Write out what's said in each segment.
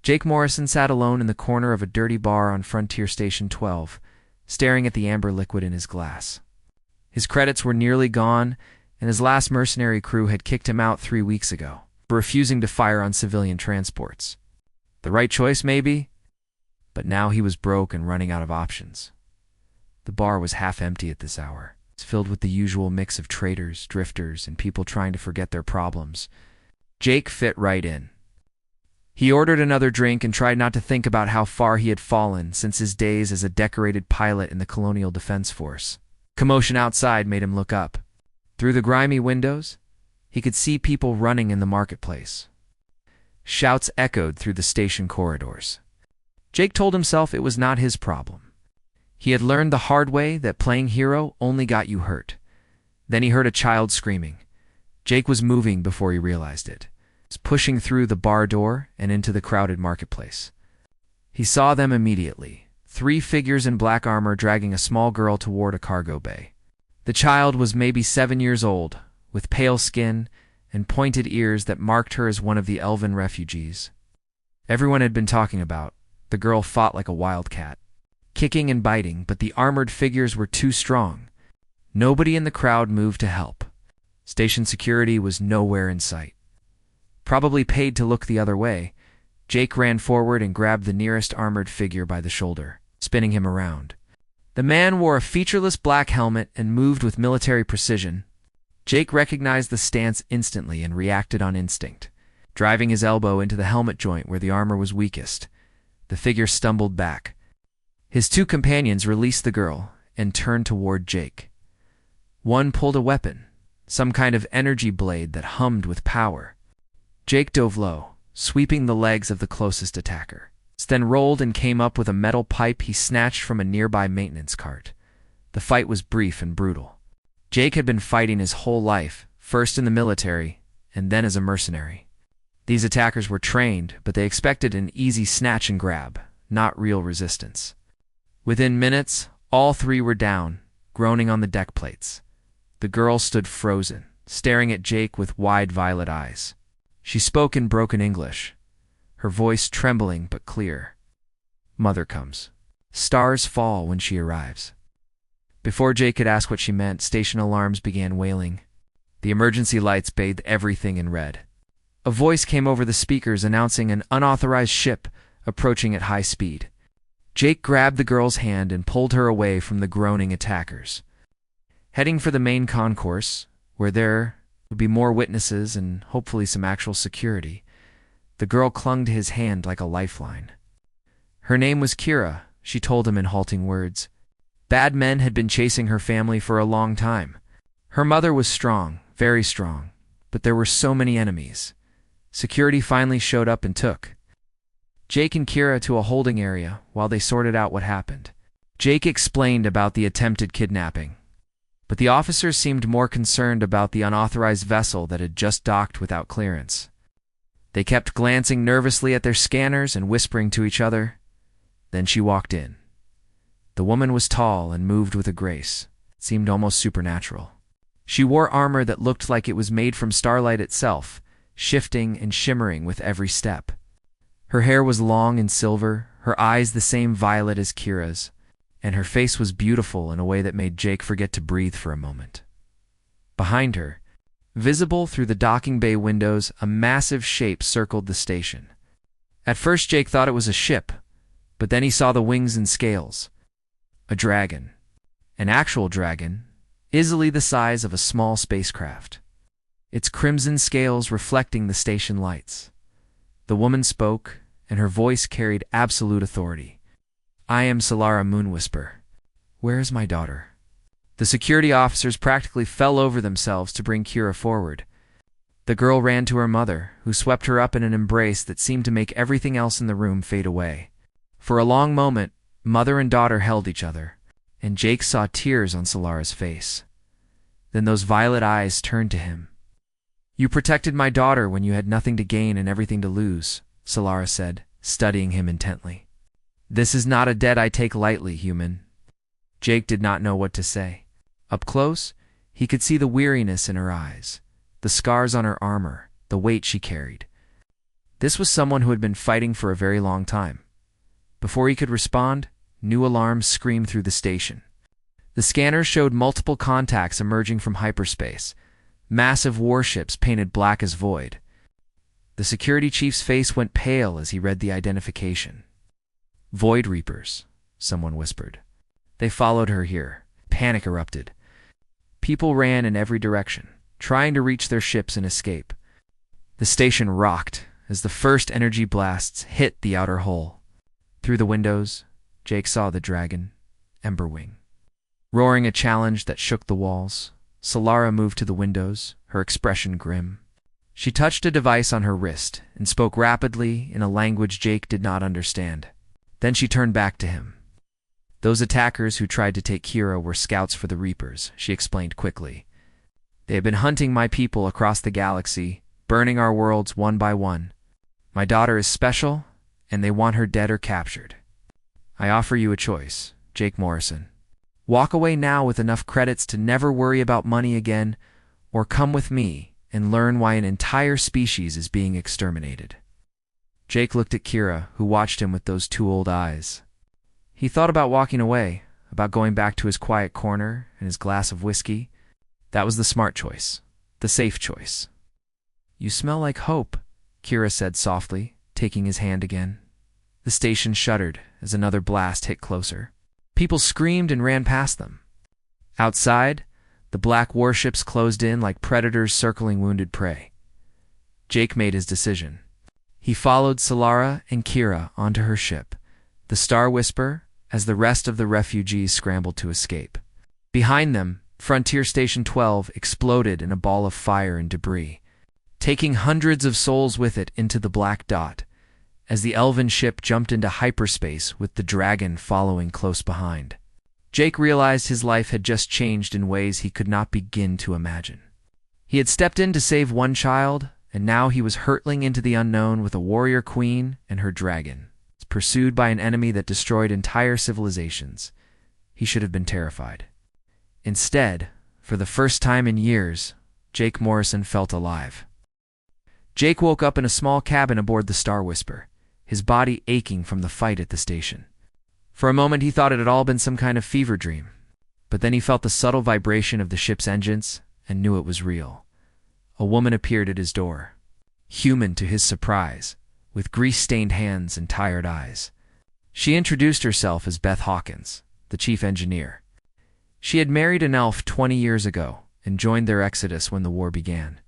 Jake Morrison sat alone in the corner of a dirty bar on Frontier Station 12, staring at the amber liquid in his glass. His credits were nearly gone, and his last mercenary crew had kicked him out 3 weeks ago for refusing to fire on civilian transports. The right choice, maybe? But now he was broke and running out of options. The bar was half empty at this hour. It's filled with the usual mix of traders, drifters, and people trying to forget their problems. Jake fit right in. He ordered another drink and tried not to think about how far he had fallen since his days as a decorated pilot in the Colonial Defense Force. Commotion outside made him look up. Through the grimy windows, he could see people running in the marketplace. Shouts echoed through the station corridors. Jake told himself it was not his problem. He had learned the hard way that playing hero only got you hurt. Then he heard a child screaming. Jake was moving before he realized it. He was pushing through the bar door and into the crowded marketplace. He saw them immediately, 3 figures in black armor dragging a small girl toward a cargo bay. The child was maybe 7 years old, with pale skin and pointed ears that marked her as one of the elven refugees. Everyone had been talking about. The girl fought like a wildcat, kicking and biting, but the armored figures were too strong. Nobody in the crowd moved to help. Station security was nowhere in sight. Probably paid to look the other way, Jake ran forward and grabbed the nearest armored figure by the shoulder, spinning him around. The man wore a featureless black helmet and moved with military precision. Jake recognized the stance instantly and reacted on instinct, driving his elbow into the helmet joint where the armor was weakest. The figure stumbled back. His 2 companions released the girl and turned toward Jake. One pulled a weapon, some kind of energy blade that hummed with power. Jake dove low, sweeping the legs of the closest attacker, then rolled and came up with a metal pipe he snatched from a nearby maintenance cart. The fight was brief and brutal. Jake had been fighting his whole life, first in the military and then as a mercenary. These attackers were trained, but they expected an easy snatch and grab, not real resistance. Within minutes, all 3 were down, groaning on the deck plates. The girl stood frozen, staring at Jake with wide violet eyes. She spoke in broken English, her voice trembling but clear. "Mother comes. Stars fall when she arrives." Before Jake could ask what she meant, station alarms began wailing. The emergency lights bathed everything in red. A voice came over the speakers announcing an unauthorized ship approaching at high speed. Jake grabbed the girl's hand and pulled her away from the groaning attackers. Heading for the main concourse, where there would be more witnesses and hopefully some actual security, the girl clung to his hand like a lifeline. Her name was Kira, she told him in halting words. Bad men had been chasing her family for a long time. Her mother was strong, very strong, but there were so many enemies. Security finally showed up and took Jake and Kira to a holding area while they sorted out what happened. Jake explained about the attempted kidnapping, but the officers seemed more concerned about the unauthorized vessel that had just docked without clearance. They kept glancing nervously at their scanners and whispering to each other. Then she walked in. The woman was tall and moved with a grace. It seemed almost supernatural. She wore armor that looked like it was made from starlight itself, shifting and shimmering with every step. Her hair was long and silver, her eyes the same violet as Kira's, and her face was beautiful in a way that made Jake forget to breathe for a moment. Behind her, visible through the docking bay windows, a massive shape circled the station. At first Jake thought it was a ship, but then he saw the wings and scales. A dragon. An actual dragon, easily the size of a small spacecraft. Its crimson scales reflecting the station lights. The woman spoke, and her voice carried absolute authority. "I am Solara Moonwhisper. Where is my daughter?" The security officers practically fell over themselves to bring Kira forward. The girl ran to her mother, who swept her up in an embrace that seemed to make everything else in the room fade away. For a long moment, mother and daughter held each other, and Jake saw tears on Solara's face. Then those violet eyes turned to him. "You protected my daughter when you had nothing to gain and everything to lose," Solara said, studying him intently. "This is not a debt I take lightly, human." Jake did not know what to say. Up close, he could see the weariness in her eyes, the scars on her armor, the weight she carried. This was someone who had been fighting for a very long time. Before he could respond, new alarms screamed through the station. The scanners showed multiple contacts emerging from hyperspace, massive warships painted black as void. The security chief's face went pale as he read the identification. "Void Reapers," someone whispered. They followed her here. Panic erupted. People ran in every direction, trying to reach their ships and escape. The station rocked as the first energy blasts hit the outer hull. Through the windows, Jake saw the dragon, Emberwing. Roaring a challenge that shook the walls, Solara moved to the windows, her expression grim. She touched a device on her wrist and spoke rapidly in a language Jake did not understand. Then she turned back to him. "Those attackers who tried to take Kira were scouts for the Reapers," she explained quickly. "They have been hunting my people across the galaxy, burning our worlds one by one. My daughter is special, and they want her dead or captured. I offer you a choice, Jake Morrison. Walk away now with enough credits to never worry about money again, or come with me and learn why an entire species is being exterminated." Jake looked at Kira, who watched him with those two old eyes. He thought about walking away, about going back to his quiet corner and his glass of whiskey. That was the smart choice, the safe choice. "You smell like hope," Kira said softly, taking his hand again. The station shuddered as another blast hit closer. People screamed and ran past them. Outside, the black warships closed in like predators circling wounded prey. Jake made his decision. He followed Solara and Kira onto her ship, the Star Whisper, as the rest of the refugees scrambled to escape. Behind them, Frontier Station 12 exploded in a ball of fire and debris, taking hundreds of souls with it into the black dot, as the elven ship jumped into hyperspace with the dragon following close behind. Jake realized his life had just changed in ways he could not begin to imagine. He had stepped in to save one child, and now he was hurtling into the unknown with a warrior queen and her dragon, pursued by an enemy that destroyed entire civilizations. He should have been terrified. Instead, for the first time in years, Jake Morrison felt alive. Jake woke up in a small cabin aboard the Star Whisper, his body aching from the fight at the station. For a moment he thought it had all been some kind of fever dream, but then he felt the subtle vibration of the ship's engines and knew it was real. A woman appeared at his door, human to his surprise, with grease-stained hands and tired eyes. She introduced herself as Beth Hawkins, the chief engineer. She had married an elf 20 years ago and joined their exodus when the war began.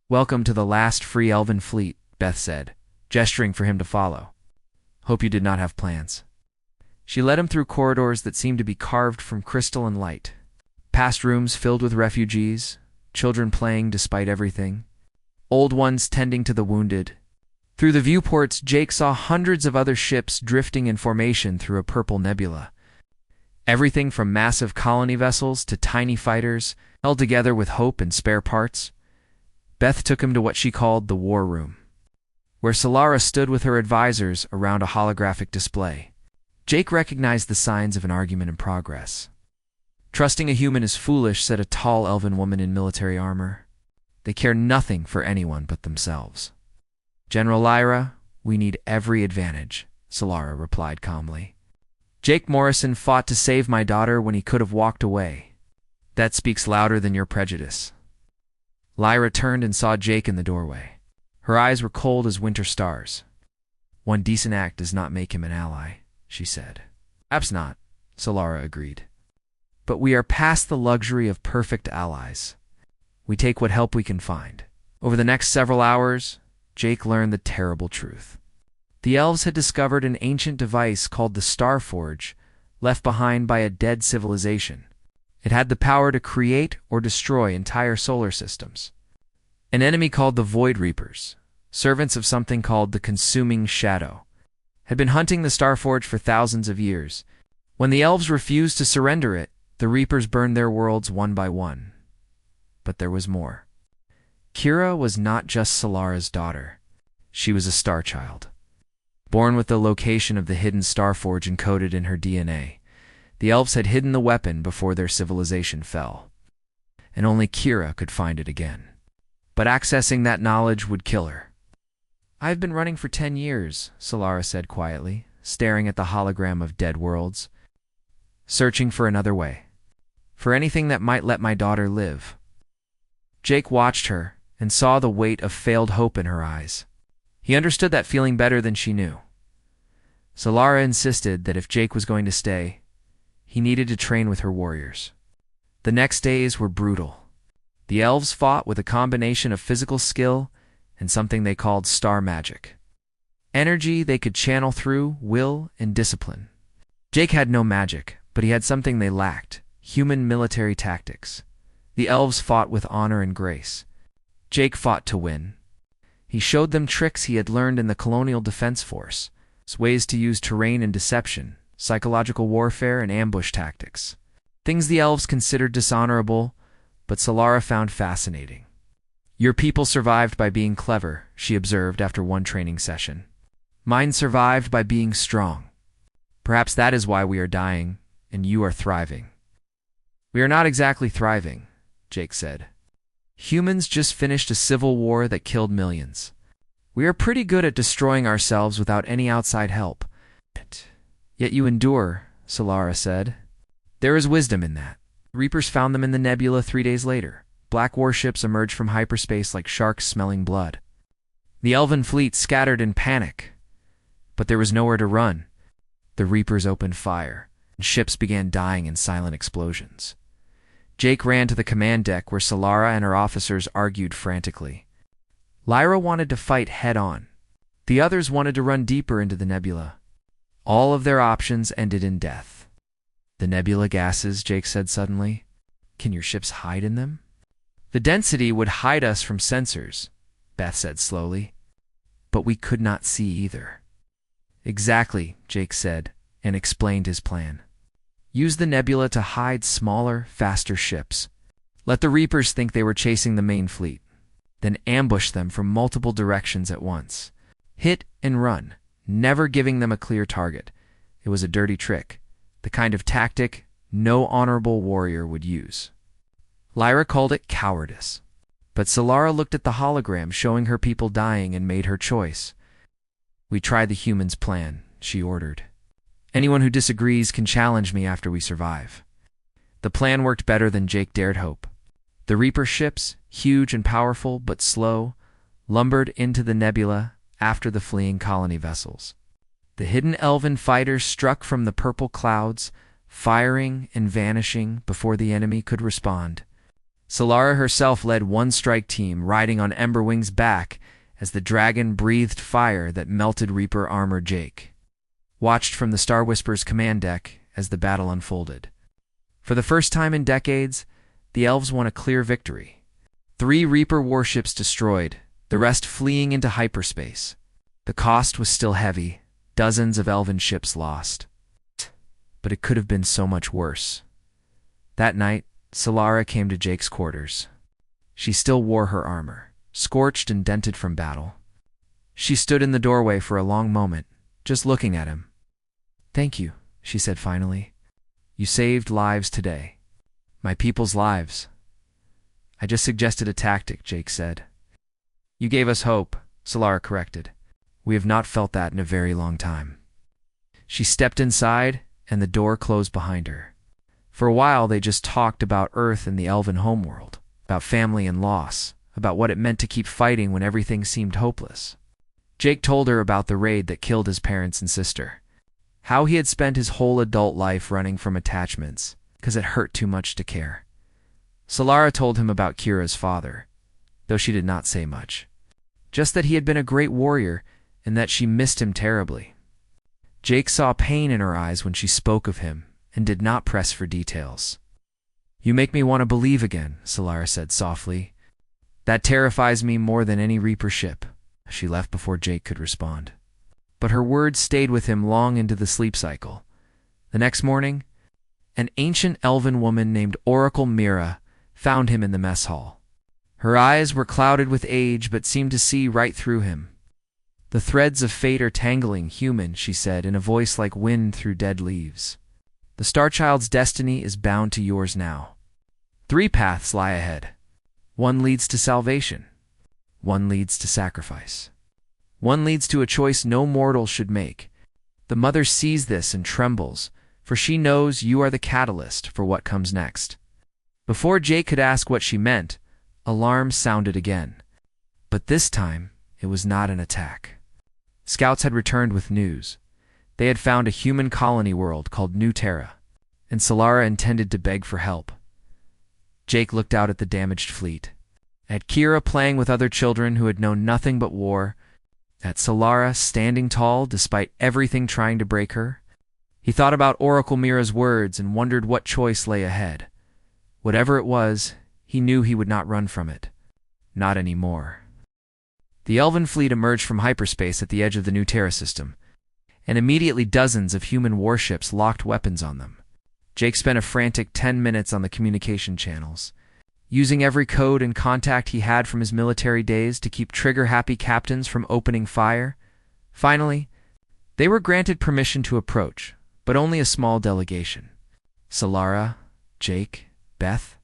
"Welcome to the last free elven fleet," Beth said, gesturing for him to follow. "Hope you did not have plans." She led him through corridors that seemed to be carved from crystal and light, past rooms filled with refugees, children playing despite everything, old ones tending to the wounded. Through the viewports, Jake saw hundreds of other ships drifting in formation through a purple nebula. Everything from massive colony vessels to tiny fighters, held together with hope and spare parts. Beth took him to what she called the war room, where Solara stood with her advisors around a holographic display. Jake recognized the signs of an argument in progress. "Trusting a human is foolish," said a tall elven woman in military armor. "They care nothing for anyone but themselves." "General Lyra, we need every advantage," Solara replied calmly. "Jake Morrison fought to save my daughter when he could have walked away. That speaks louder than your prejudice." Lyra turned and saw Jake in the doorway. Her eyes were cold as winter stars. "One decent act does not make him an ally," she said. "Perhaps not," Solara agreed. "But we are past the luxury of perfect allies. We take what help we can find." Over the next several hours, Jake learned the terrible truth. The elves had discovered an ancient device called the Starforge, left behind by a dead civilization. It had the power to create or destroy entire solar systems. An enemy called the Void Reapers, servants of something called the Consuming Shadow, had been hunting the Starforge for thousands of years. When the elves refused to surrender it, the Reapers burned their worlds one by one. But there was more. Kira was not just Solara's daughter. She was a star child. Born with the location of the hidden Starforge encoded in her DNA, the elves had hidden the weapon before their civilization fell, and only Kira could find it again. But accessing that knowledge would kill her. I've been running for 10 years, Solara said quietly, staring at the hologram of dead worlds, searching for another way, for anything that might let my daughter live. Jake watched her and saw the weight of failed hope in her eyes. He understood that feeling better than she knew. Solara insisted that if Jake was going to stay, he needed to train with her warriors. The next days were brutal. The elves fought with a combination of physical skill and something they called star magic. Energy they could channel through will and discipline. Jake had no magic, but he had something they lacked: human military tactics. The elves fought with honor and grace. Jake fought to win. He showed them tricks he had learned in the Colonial Defense Force, ways to use terrain and deception, psychological warfare and ambush tactics. Things the elves considered dishonorable, but Solara found fascinating. Your people survived by being clever, she observed after one training session. Mine survived by being strong. Perhaps that is why we are dying, and you are thriving. We are not exactly thriving, Jake said. Humans just finished a civil war that killed millions. We are pretty good at destroying ourselves without any outside help. Yet you endure, Solara said. There is wisdom in that. Reapers found them in the nebula 3 days later. Black warships emerged from hyperspace like sharks smelling blood. The elven fleet scattered in panic, but there was nowhere to run. The Reapers opened fire, and ships began dying in silent explosions. Jake ran to the command deck where Solara and her officers argued frantically. Lyra wanted to fight head-on. The others wanted to run deeper into the nebula. All of their options ended in death. The nebula gases, Jake said suddenly. Can your ships hide in them? The density would hide us from sensors, Beth said slowly. But we could not see either. Exactly, Jake said, and explained his plan. Use the nebula to hide smaller, faster ships. Let the Reapers think they were chasing the main fleet. Then ambush them from multiple directions at once. Hit and run, never giving them a clear target. It was a dirty trick, the kind of tactic no honorable warrior would use. Lyra called it cowardice. But Solara looked at the hologram showing her people dying and made her choice. We try the humans' plan, she ordered. Anyone who disagrees can challenge me after we survive. The plan worked better than Jake dared hope. The Reaper ships, huge and powerful but slow, lumbered into the nebula after the fleeing colony vessels. The hidden elven fighters struck from the purple clouds, firing and vanishing before the enemy could respond. Solara herself led one strike team, riding on Emberwing's back as the dragon breathed fire that melted Reaper armor. Jake watched from the Star Whisperer's command deck as the battle unfolded. For the first time in decades, the elves won a clear victory. 3 Reaper warships destroyed, the rest fleeing into hyperspace. The cost was still heavy, dozens of elven ships lost. But it could have been so much worse. That night, Solara came to Jake's quarters. She still wore her armor, scorched and dented from battle. She stood in the doorway for a long moment, just looking at him. Thank you, she said finally. You saved lives today. My people's lives. I just suggested a tactic, Jake said. You gave us hope, Solara corrected. We have not felt that in a very long time. She stepped inside, and the door closed behind her. For a while, they just talked about Earth and the elven homeworld, about family and loss, about what it meant to keep fighting when everything seemed hopeless. Jake told her about the raid that killed his parents and sister, how he had spent his whole adult life running from attachments, because it hurt too much to care. Solara told him about Kira's father, though she did not say much. Just that he had been a great warrior and that she missed him terribly. Jake saw pain in her eyes when she spoke of him and did not press for details. You make me want to believe again, Solara said softly. That terrifies me more than any Reaper ship. She left before Jake could respond. But her words stayed with him long into the sleep cycle. The next morning, an ancient elven woman named Oracle Mira found him in the mess hall. Her eyes were clouded with age but seemed to see right through him. The threads of fate are tangling, human, she said in a voice like wind through dead leaves. The Starchild's destiny is bound to yours now. 3 paths lie ahead. One leads to salvation. One leads to sacrifice. One leads to a choice no mortal should make. The mother sees this and trembles, for she knows you are the catalyst for what comes next. Before Jake could ask what she meant, alarms sounded again. But this time, it was not an attack. Scouts had returned with news. They had found a human colony world called New Terra, and Solara intended to beg for help. Jake looked out at the damaged fleet, at Kira playing with other children who had known nothing but war, at Solara standing tall despite everything trying to break her. He thought about Oracle Mira's words and wondered what choice lay ahead. Whatever it was, he knew he would not run from it. Not anymore. The Elven fleet emerged from hyperspace at the edge of the New Terra system, and immediately dozens of human warships locked weapons on them. Jake spent a frantic 10 minutes on the communication channels, using every code and contact he had from his military days to keep trigger-happy captains from opening fire. Finally, they were granted permission to approach, but only a small delegation. Solara, Jake, Beth,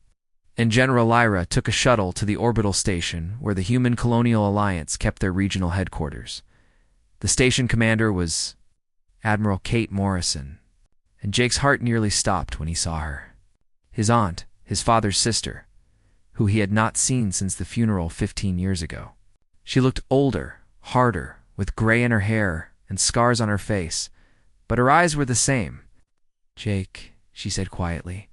and General Lyra took a shuttle to the orbital station where the Human Colonial Alliance kept their regional headquarters. The station commander was Admiral Kate Morrison, and Jake's heart nearly stopped when he saw her. His aunt, his father's sister, who he had not seen since the funeral 15 years ago. She looked older, harder, with gray in her hair and scars on her face, but her eyes were the same. "Jake," she said quietly,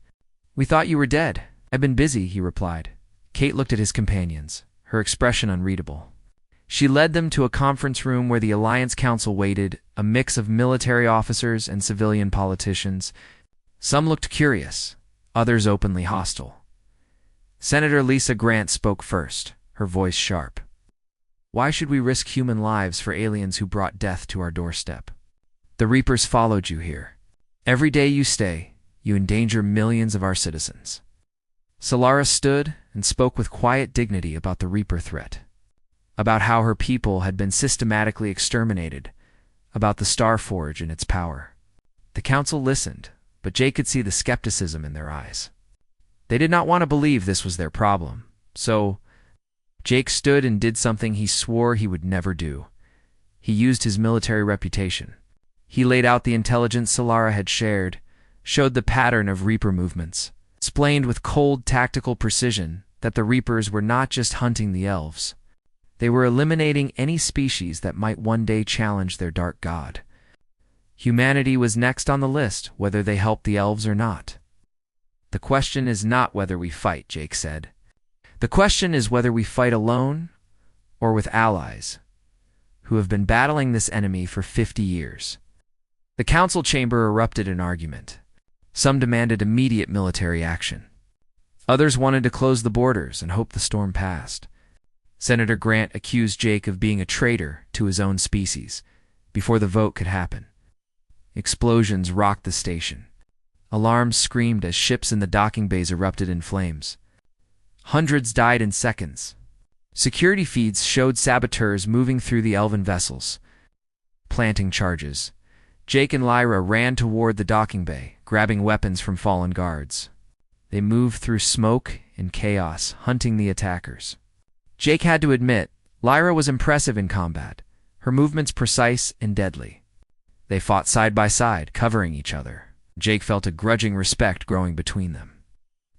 "we thought you were dead." "I've been busy," he replied. Kate looked at his companions, her expression unreadable. She led them to a conference room where the Alliance Council waited, a mix of military officers and civilian politicians. Some looked curious, others openly hostile. Senator Lisa Grant spoke first, her voice sharp. "Why should we risk human lives for aliens who brought death to our doorstep? The Reapers followed you here. Every day you stay, you endanger millions of our citizens." Solara stood and spoke with quiet dignity about the Reaper threat, about how her people had been systematically exterminated, about the Starforge and its power. The council listened, but Jake could see the skepticism in their eyes. They did not want to believe this was their problem, so Jake stood and did something he swore he would never do. He used his military reputation. He laid out the intelligence Solara had shared, showed the pattern of Reaper movements, explained with cold tactical precision that the Reapers were not just hunting the elves. They were eliminating any species that might one day challenge their dark god. Humanity was next on the list, whether they helped the elves or not. "The question is not whether we fight," Jake said. "The question is whether we fight alone or with allies who have been battling this enemy for 50 years. The council chamber erupted in argument. Some demanded immediate military action. Others wanted to close the borders and hope the storm passed. Senator Grant accused Jake of being a traitor to his own species before the vote could happen. Explosions rocked the station. Alarms screamed as ships in the docking bays erupted in flames. Hundreds died in seconds. Security feeds showed saboteurs moving through the elven vessels, planting charges. Jake and Lyra ran toward the docking bay, grabbing weapons from fallen guards. They moved through smoke and chaos, hunting the attackers. Jake had to admit, Lyra was impressive in combat, her movements precise and deadly. They fought side by side, covering each other. Jake felt a grudging respect growing between them.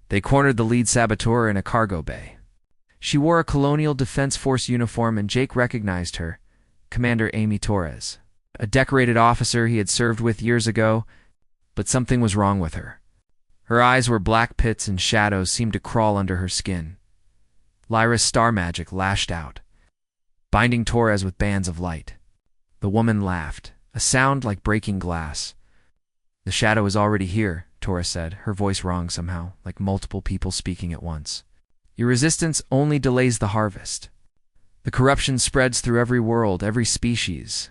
They cornered the lead saboteur in a cargo bay. She wore a Colonial Defense Force uniform and Jake recognized her, Commander Amy Torres, a decorated officer he had served with years ago, but something was wrong with her. Her eyes were black pits and shadows seemed to crawl under her skin. Lyra's star magic lashed out, binding Torres with bands of light. The woman laughed, a sound like breaking glass. "The shadow is already here," Torres said, her voice wrong somehow, like multiple people speaking at once. "Your resistance only delays the harvest. The corruption spreads through every world, every species.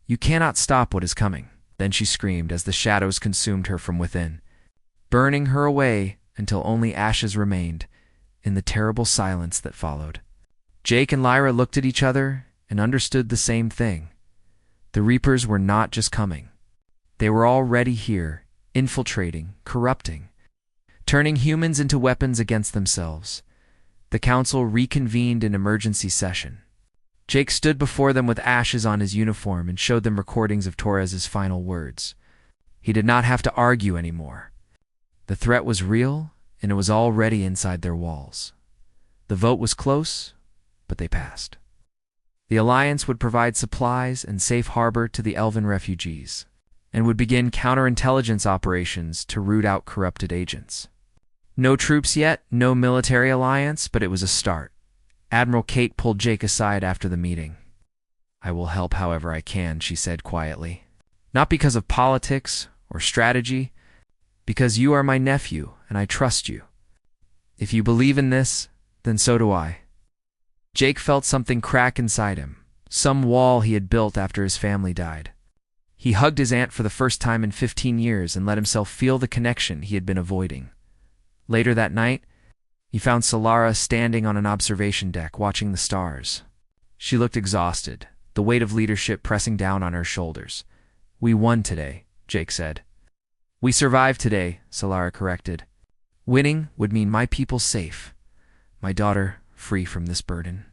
You cannot stop what is coming." Then she screamed as the shadows consumed her from within, burning her away until only ashes remained in the terrible silence that followed. Jake and Lyra looked at each other and understood the same thing. The Reapers were not just coming. They were already here, infiltrating, corrupting, turning humans into weapons against themselves. The council reconvened in emergency session. Jake stood before them with ashes on his uniform and showed them recordings of Torres's final words. He did not have to argue anymore. The threat was real, and it was already inside their walls. The vote was close, but they passed. The Alliance would provide supplies and safe harbor to the Elven refugees, and would begin counterintelligence operations to root out corrupted agents. No troops yet, no military alliance, but it was a start. Admiral Kate pulled Jake aside after the meeting. "I will help however I can," she said quietly. "Not because of politics or strategy, because you are my nephew and I trust you. If you believe in this, then so do I." Jake felt something crack inside him, some wall he had built after his family died. He hugged his aunt for the first time in 15 years and let himself feel the connection he had been avoiding. Later that night, he found Solara standing on an observation deck watching the stars. She looked exhausted, the weight of leadership pressing down on her shoulders. "We won today," Jake said. "We survived today," Solara corrected. "Winning would mean my people safe, my daughter free from this burden.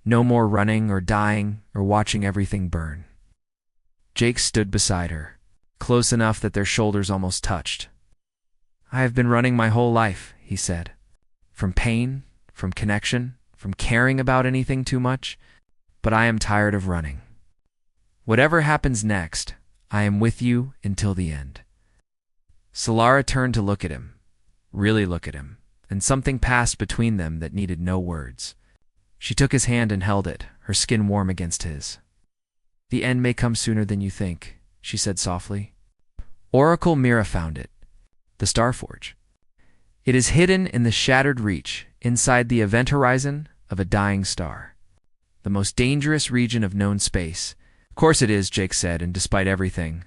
No more running or dying or watching everything burn." Jake stood beside her, close enough that their shoulders almost touched. "I have been running my whole life," he said. "From pain, from connection, from caring about anything too much, but I am tired of running. Whatever happens next, I am with you until the end." Solara turned to look at him, really look at him, and something passed between them that needed no words. She took his hand and held it, her skin warm against his. "The end may come sooner than you think," she said softly. "Oracle Mira found it, the Starforge. It is hidden in the Shattered Reach, inside the event horizon of a dying star. The most dangerous region of known space." "Of course it is," Jake said, and despite everything.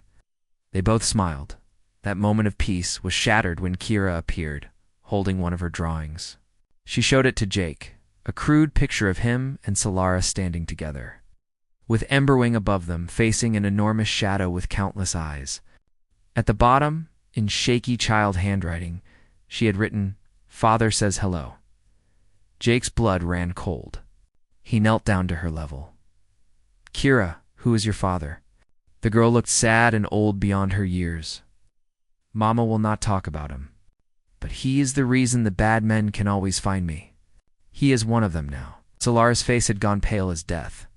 They both smiled. That moment of peace was shattered when Kira appeared, holding one of her drawings. She showed it to Jake, a crude picture of him and Solara standing together, with Emberwing above them, facing an enormous shadow with countless eyes. At the bottom, in shaky child handwriting, she had written, "Father says hello." Jake's blood ran cold. He knelt down to her level. "Kira, who is your father?" The girl looked sad and old beyond her years. "Mama will not talk about him. But he is the reason the bad men can always find me. He is one of them now." Solara's face had gone pale as death.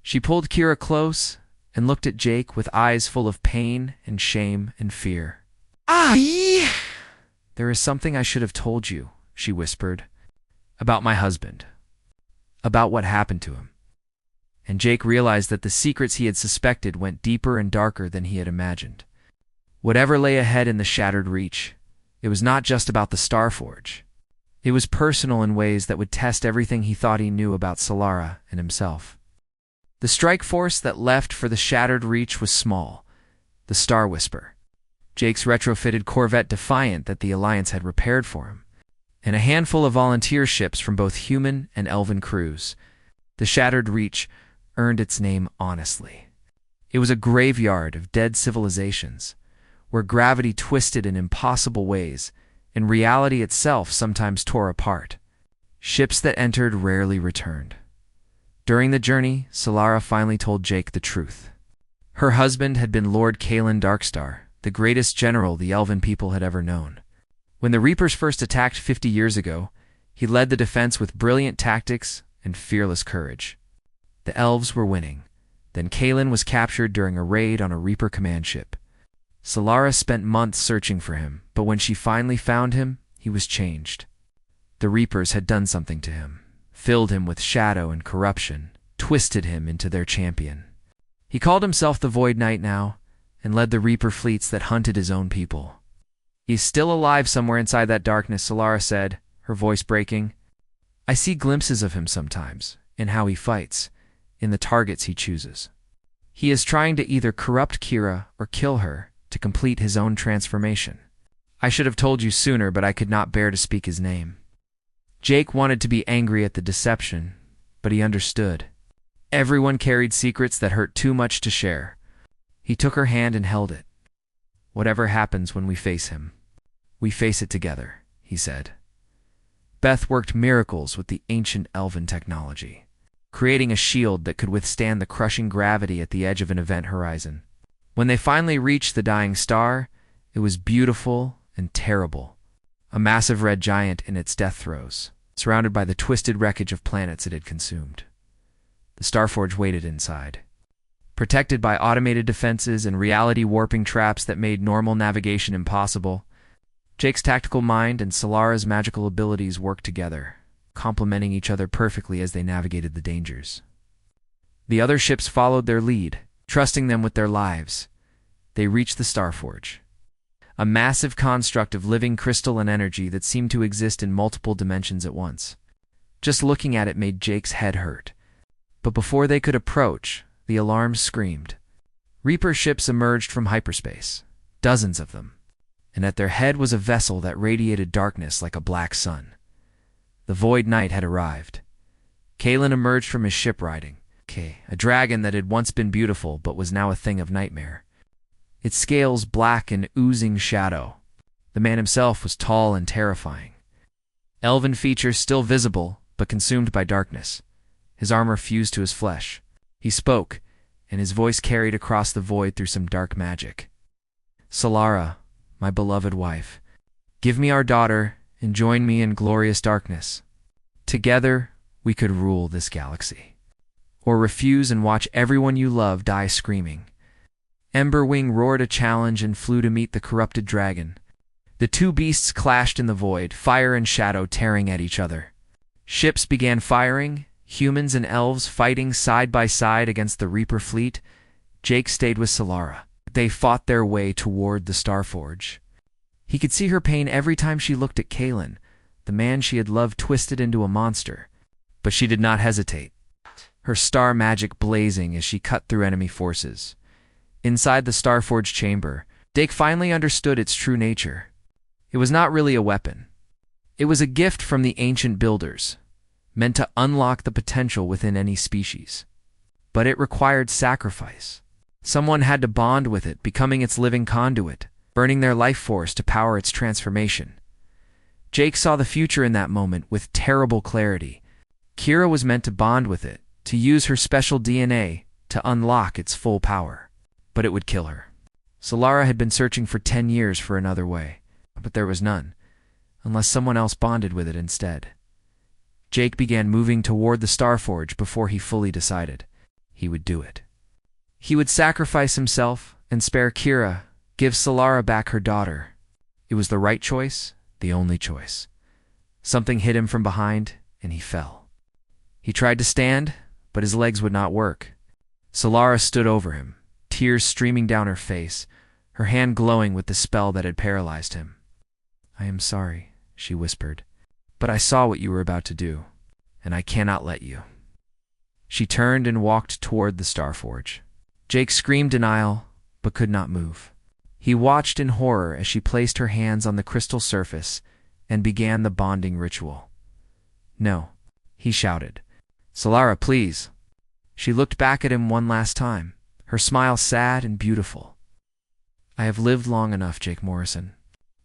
She pulled Kira close and looked at Jake with eyes full of pain and shame and fear. "Ah! There is something I should have told you," she whispered. "About my husband. About what happened to him." And Jake realized that the secrets he had suspected went deeper and darker than he had imagined. Whatever lay ahead in the Shattered Reach, it was not just about the Starforge. It was personal in ways that would test everything he thought he knew about Solara and himself. The strike force that left for the Shattered Reach was small, the Star Whisper, Jake's retrofitted Corvette Defiant that the Alliance had repaired for him, and a handful of volunteer ships from both human and elven crews. The Shattered Reach earned its name honestly. It was a graveyard of dead civilizations, where gravity twisted in impossible ways, and reality itself sometimes tore apart. Ships that entered rarely returned. During the journey, Solara finally told Jake the truth. Her husband had been Lord Kalen Darkstar, the greatest general the Elven people had ever known. When the Reapers first attacked 50 years ago, he led the defense with brilliant tactics and fearless courage. The Elves were winning. Then Kalen was captured during a raid on a Reaper command ship. Solara spent months searching for him, but when she finally found him, he was changed. The Reapers had done something to him, filled him with shadow and corruption, twisted him into their champion. He called himself the Void Knight now, and led the Reaper fleets that hunted his own people. "He's still alive somewhere inside that darkness," Solara said, her voice breaking. "I see glimpses of him sometimes, in how he fights, in the targets he chooses. He is trying to either corrupt Kira or kill her to complete his own transformation. I should have told you sooner, but I could not bear to speak his name." Jake wanted to be angry at the deception, but he understood. Everyone carried secrets that hurt too much to share. He took her hand and held it. "Whatever happens when we face him, we face it together," he said. Beth worked miracles with the ancient elven technology, creating a shield that could withstand the crushing gravity at the edge of an event horizon. When they finally reached the dying star, it was beautiful and terrible. A massive red giant in its death throes, surrounded by the twisted wreckage of planets it had consumed. The Starforge waited inside, protected by automated defenses and reality-warping traps that made normal navigation impossible. Jake's tactical mind and Solara's magical abilities worked together, complementing each other perfectly as they navigated the dangers. The other ships followed their lead, trusting them with their lives. They reached the Starforge, a massive construct of living crystal and energy that seemed to exist in multiple dimensions at once. Just looking at it made Jake's head hurt. But before they could approach, the alarms screamed. Reaper ships emerged from hyperspace, dozens of them, and at their head was a vessel that radiated darkness like a black sun. The Void Knight had arrived. Kalen emerged from his ship riding a dragon that had once been beautiful but was now a thing of nightmare. Its scales black and oozing shadow. The man himself was tall and terrifying. Elven features still visible, but consumed by darkness. His armor fused to his flesh. He spoke, and his voice carried across the void through some dark magic. "Solara, my beloved wife, give me our daughter and join me in glorious darkness. Together, we could rule this galaxy. Or refuse and watch everyone you love die screaming." Emberwing roared a challenge and flew to meet the corrupted dragon. The two beasts clashed in the void, fire and shadow tearing at each other. Ships began firing, humans and elves fighting side by side against the Reaper fleet. Jake stayed with Solara. They fought their way toward the Starforge. He could see her pain every time she looked at Kalen, the man she had loved twisted into a monster. But she did not hesitate, her star magic blazing as she cut through enemy forces. Inside the Starforge chamber, Jake finally understood its true nature. It was not really a weapon. It was a gift from the ancient builders, meant to unlock the potential within any species. But it required sacrifice. Someone had to bond with it, becoming its living conduit, burning their life force to power its transformation. Jake saw the future in that moment with terrible clarity. Kira was meant to bond with it, to use her special DNA to unlock its full power. But it would kill her. Solara had been searching for 10 years for another way, but there was none, unless someone else bonded with it instead. Jake began moving toward the Starforge before he fully decided. He would do it. He would sacrifice himself and spare Kira, give Solara back her daughter. It was the right choice, the only choice. Something hit him from behind, and he fell. He tried to stand, but his legs would not work. Solara stood over him, tears streaming down her face, her hand glowing with the spell that had paralyzed him. "I am sorry," she whispered, "but I saw what you were about to do, and I cannot let you." She turned and walked toward the Starforge. Jake screamed denial, but could not move. He watched in horror as she placed her hands on the crystal surface and began the bonding ritual. "No," he shouted. "Solara, please." She looked back at him one last time, her smile sad and beautiful. "I have lived long enough, Jake Morrison.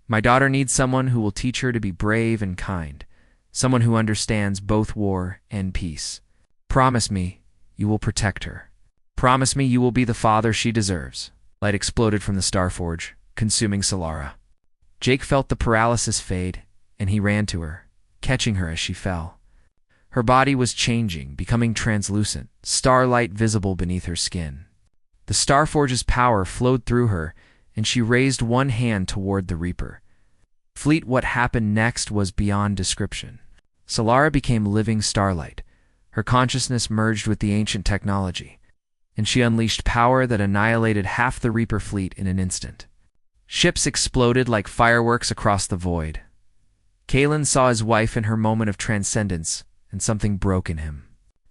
My daughter needs someone who will teach her to be brave and kind, someone who understands both war and peace. Promise me you will protect her. Promise me you will be the father she deserves." Light exploded from the Starforge, consuming Solara. Jake felt the paralysis fade, and he ran to her, catching her as she fell. Her body was changing, becoming translucent, starlight visible beneath her skin. The Starforge's power flowed through her, and she raised one hand toward the Reaper. Fleet, what happened next was beyond description. Solara became living starlight. Her consciousness merged with the ancient technology, and she unleashed power that annihilated half the Reaper fleet in an instant. Ships exploded like fireworks across the void. Kalen saw his wife in her moment of transcendence, and something broke in him.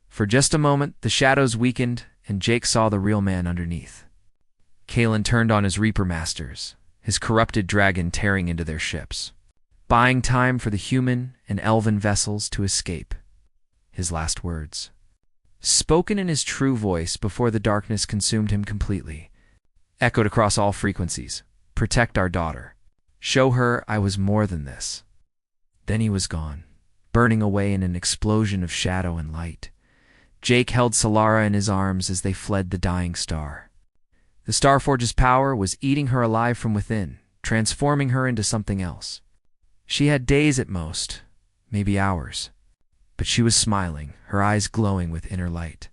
For just a moment, the shadows weakened, and Jake saw the real man underneath. Kalen turned on his Reaper masters, his corrupted dragon tearing into their ships, buying time for the human and elven vessels to escape. His last words, spoken in his true voice before the darkness consumed him completely, echoed across all frequencies. "Protect our daughter. Show her I was more than this." Then he was gone, burning away in an explosion of shadow and light. Jake held Solara in his arms as they fled the dying star. The Starforge's power was eating her alive from within, transforming her into something else. She had days at most, maybe hours, but she was smiling, her eyes glowing with inner light.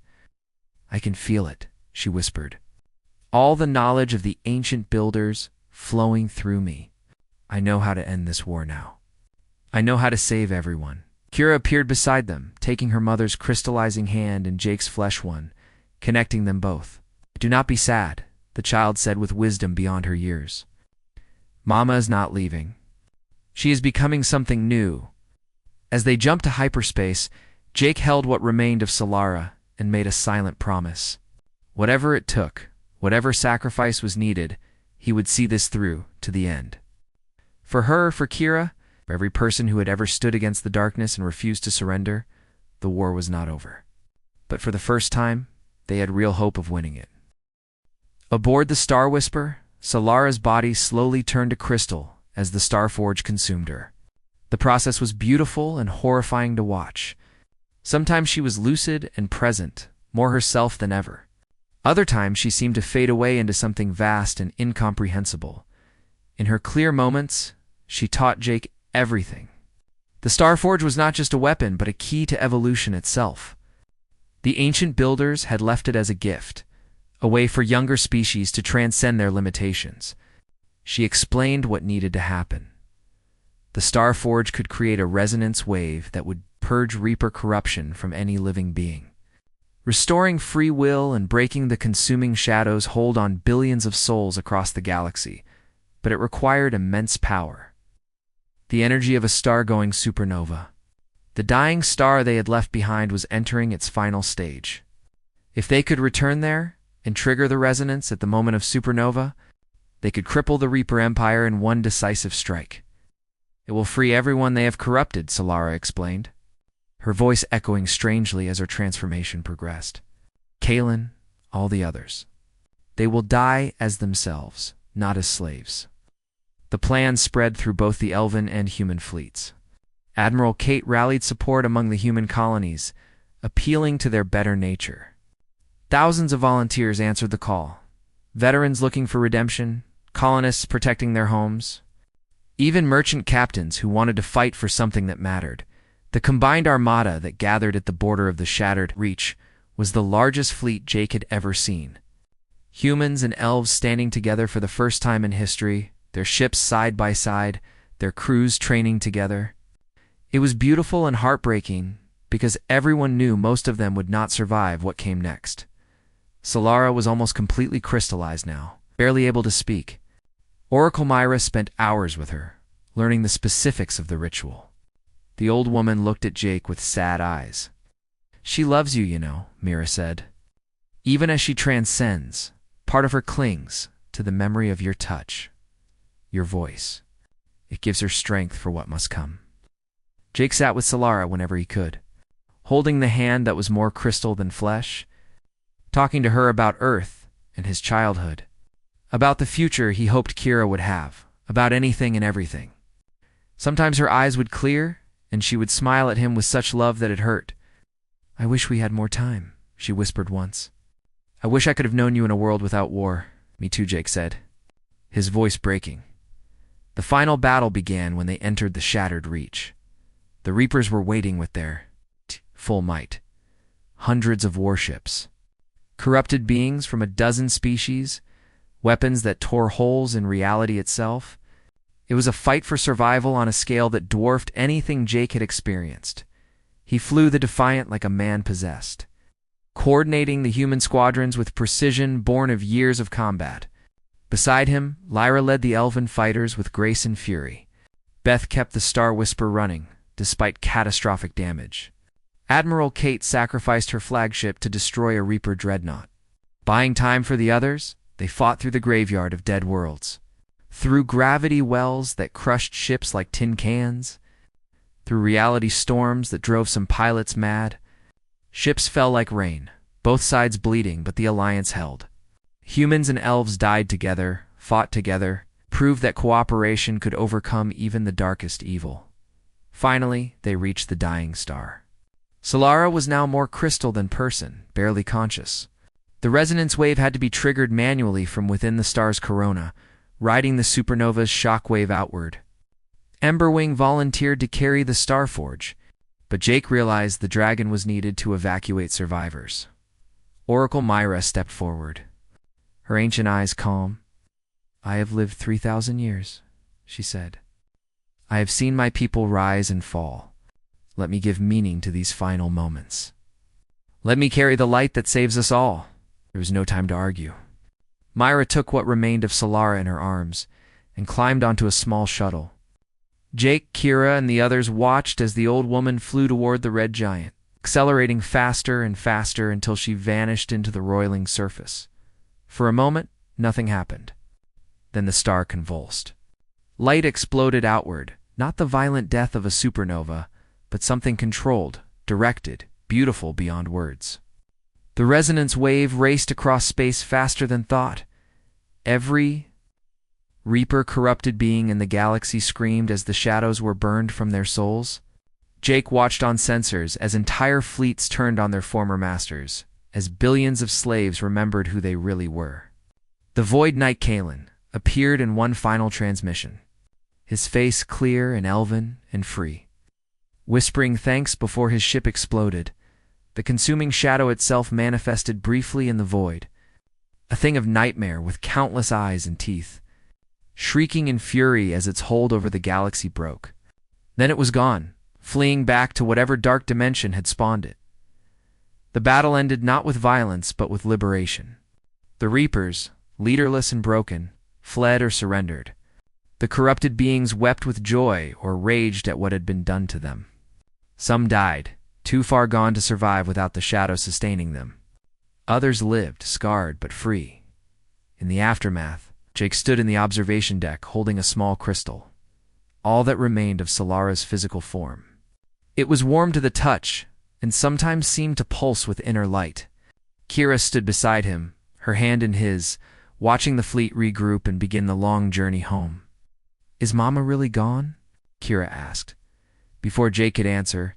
"I can feel it," she whispered. "All the knowledge of the ancient builders flowing through me. I know how to end this war now. I know how to save everyone." Kira appeared beside them, taking her mother's crystallizing hand and Jake's flesh one, connecting them both. "Do not be sad," the child said with wisdom beyond her years. "Mama is not leaving. She is becoming something new." As they jumped to hyperspace, Jake held what remained of Solara and made a silent promise. Whatever it took, whatever sacrifice was needed, he would see this through to the end. For her, for Kira, for every person who had ever stood against the darkness and refused to surrender, the war was not over. But for the first time, they had real hope of winning it. Aboard the Star Whisper, Solara's body slowly turned to crystal as the Starforge consumed her. The process was beautiful and horrifying to watch. Sometimes she was lucid and present, more herself than ever. Other times she seemed to fade away into something vast and incomprehensible. In her clear moments, she taught Jake everything. The Starforge was not just a weapon, but a key to evolution itself. The ancient builders had left it as a gift, a way for younger species to transcend their limitations. She explained what needed to happen. The Starforge could create a resonance wave that would purge Reaper corruption from any living being, restoring free will and breaking the consuming shadow's hold on billions of souls across the galaxy. But it required immense power. The energy of a star-going supernova. The dying star they had left behind was entering its final stage. If they could return there and trigger the resonance at the moment of supernova, they could cripple the Reaper Empire in one decisive strike. "It will free everyone they have corrupted," Solara explained, her voice echoing strangely as her transformation progressed. "Kalen, all the others. They will die as themselves, not as slaves." The plan spread through both the Elven and human fleets. Admiral Kate rallied support among the human colonies, appealing to their better nature. Thousands of volunteers answered the call. Veterans looking for redemption, colonists protecting their homes, even merchant captains who wanted to fight for something that mattered. The combined armada that gathered at the border of the shattered reach was the largest fleet Jake had ever seen. Humans and elves standing together for the first time in history, their ships side by side, their crews training together. It was beautiful and heartbreaking because everyone knew most of them would not survive what came next. Solara was almost completely crystallized now, barely able to speak. Oracle Myra spent hours with her, learning the specifics of the ritual. The old woman looked at Jake with sad eyes. "She loves you, you know," Myra said. "Even as she transcends, part of her clings to the memory of your touch. Your voice. It gives her strength for what must come." Jake sat with Solara whenever he could, holding the hand that was more crystal than flesh, talking to her about Earth and his childhood, about the future he hoped Kira would have, about anything and everything. Sometimes her eyes would clear, and she would smile at him with such love that it hurt. "I wish we had more time," she whispered once. "I wish I could have known you in a world without war." "Me too," Jake said, his voice breaking. The final battle began when they entered the shattered reach. The Reapers were waiting with their full might. Hundreds of warships. Corrupted beings from a dozen species, weapons that tore holes in reality itself. It was a fight for survival on a scale that dwarfed anything Jake had experienced. He flew the Defiant like a man possessed, coordinating the human squadrons with precision born of years of combat. Beside him, Lyra led the elven fighters with grace and fury. Beth kept the Star Whisper running, despite catastrophic damage. Admiral Kate sacrificed her flagship to destroy a Reaper dreadnought. Buying time for the others, they fought through the graveyard of dead worlds, through gravity wells that crushed ships like tin cans, through reality storms that drove some pilots mad. Ships fell like rain, both sides bleeding, but the Alliance held. Humans and elves died together, fought together, proved that cooperation could overcome even the darkest evil. Finally, they reached the dying star. Solara was now more crystal than person, barely conscious. The resonance wave had to be triggered manually from within the star's corona, riding the supernova's shockwave outward. Emberwing volunteered to carry the Starforge, but Jake realized the dragon was needed to evacuate survivors. Oracle Myra stepped forward, her ancient eyes calm. "I have lived 3,000 years," she said. "I have seen my people rise and fall. Let me give meaning to these final moments. Let me carry the light that saves us all." There was no time to argue. Myra took what remained of Solara in her arms and climbed onto a small shuttle. Jake, Kira, and the others watched as the old woman flew toward the red giant, accelerating faster and faster until she vanished into the roiling surface. For a moment, nothing happened. Then the star convulsed. Light exploded outward, not the violent death of a supernova, but something controlled, directed, beautiful beyond words. The resonance wave raced across space faster than thought. Every Reaper-corrupted being in the galaxy screamed as the shadows were burned from their souls. Jake watched on sensors as entire fleets turned on their former masters, as billions of slaves remembered who they really were. The Void Knight Kalen appeared in one final transmission, his face clear and elven and free. Whispering thanks before his ship exploded, the consuming shadow itself manifested briefly in the void, a thing of nightmare with countless eyes and teeth, shrieking in fury as its hold over the galaxy broke. Then it was gone, fleeing back to whatever dark dimension had spawned it. The battle ended not with violence but with liberation. The Reapers, leaderless and broken, fled or surrendered. The corrupted beings wept with joy or raged at what had been done to them. Some died, too far gone to survive without the shadow sustaining them. Others lived, scarred but free. In the aftermath, Jake stood in the observation deck holding a small crystal, all that remained of Solara's physical form. It was warm to the touch and sometimes seemed to pulse with inner light. Kira stood beside him, her hand in his, watching the fleet regroup and begin the long journey home. "Is Mama really gone?" Kira asked. Before Jake could answer,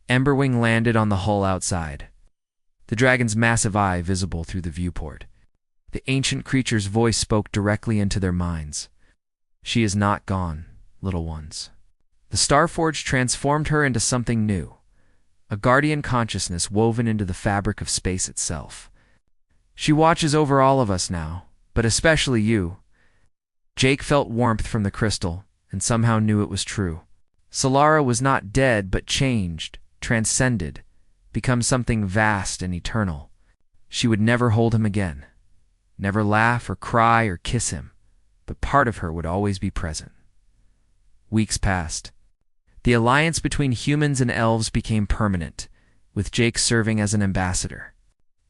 Emberwing landed on the hull outside, the dragon's massive eye visible through the viewport. The ancient creature's voice spoke directly into their minds. "She is not gone, little ones." The Starforge transformed her into something new, a guardian consciousness woven into the fabric of space itself. "She watches over all of us now, but especially you." Jake felt warmth from the crystal, and somehow knew it was true. Solara was not dead, but changed, transcended, become something vast and eternal. She would never hold him again, never laugh or cry or kiss him, but part of her would always be present. Weeks passed. The alliance between humans and elves became permanent, with Jake serving as an ambassador.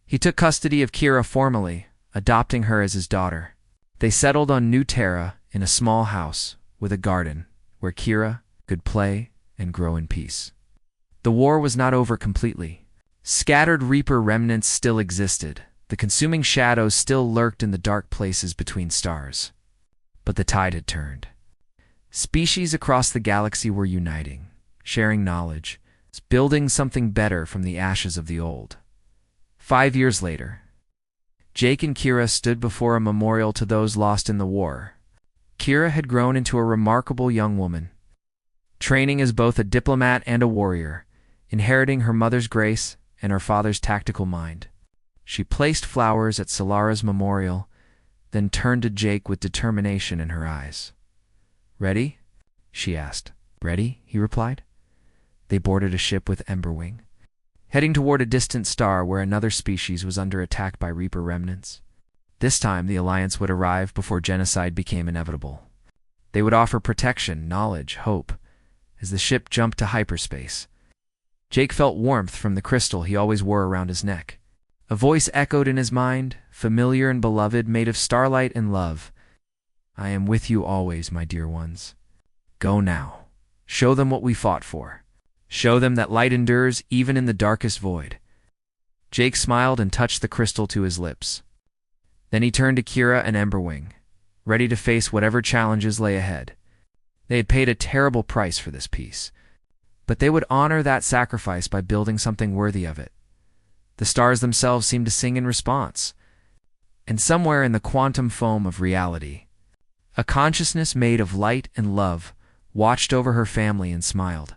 He took custody of Kira formally, adopting her as his daughter. They settled on New Terra in a small house with a garden where Kira could play and grow in peace. The war was not over completely. Scattered Reaper remnants still existed. The consuming shadows still lurked in the dark places between stars. But the tide had turned. Species across the galaxy were uniting, sharing knowledge, building something better from the ashes of the old. 5 years later, Jake and Kira stood before a memorial to those lost in the war. Kira had grown into a remarkable young woman, training as both a diplomat and a warrior, inheriting her mother's grace and her father's tactical mind. She placed flowers at Solara's memorial, then turned to Jake with determination in her eyes. "Ready?" she asked. "Ready," he replied. They boarded a ship with Emberwing, heading toward a distant star where another species was under attack by Reaper remnants. This time the Alliance would arrive before genocide became inevitable. They would offer protection, knowledge, hope, as the ship jumped to hyperspace. Jake felt warmth from the crystal he always wore around his neck. A voice echoed in his mind, familiar and beloved, made of starlight and love. "I am with you always, my dear ones. Go now. Show them what we fought for. Show them that light endures even in the darkest void." Jake smiled and touched the crystal to his lips. Then he turned to Kira and Emberwing, ready to face whatever challenges lay ahead. They had paid a terrible price for this peace, but they would honor that sacrifice by building something worthy of it. The stars themselves seemed to sing in response. And somewhere in the quantum foam of reality, a consciousness made of light and love watched over her family and smiled.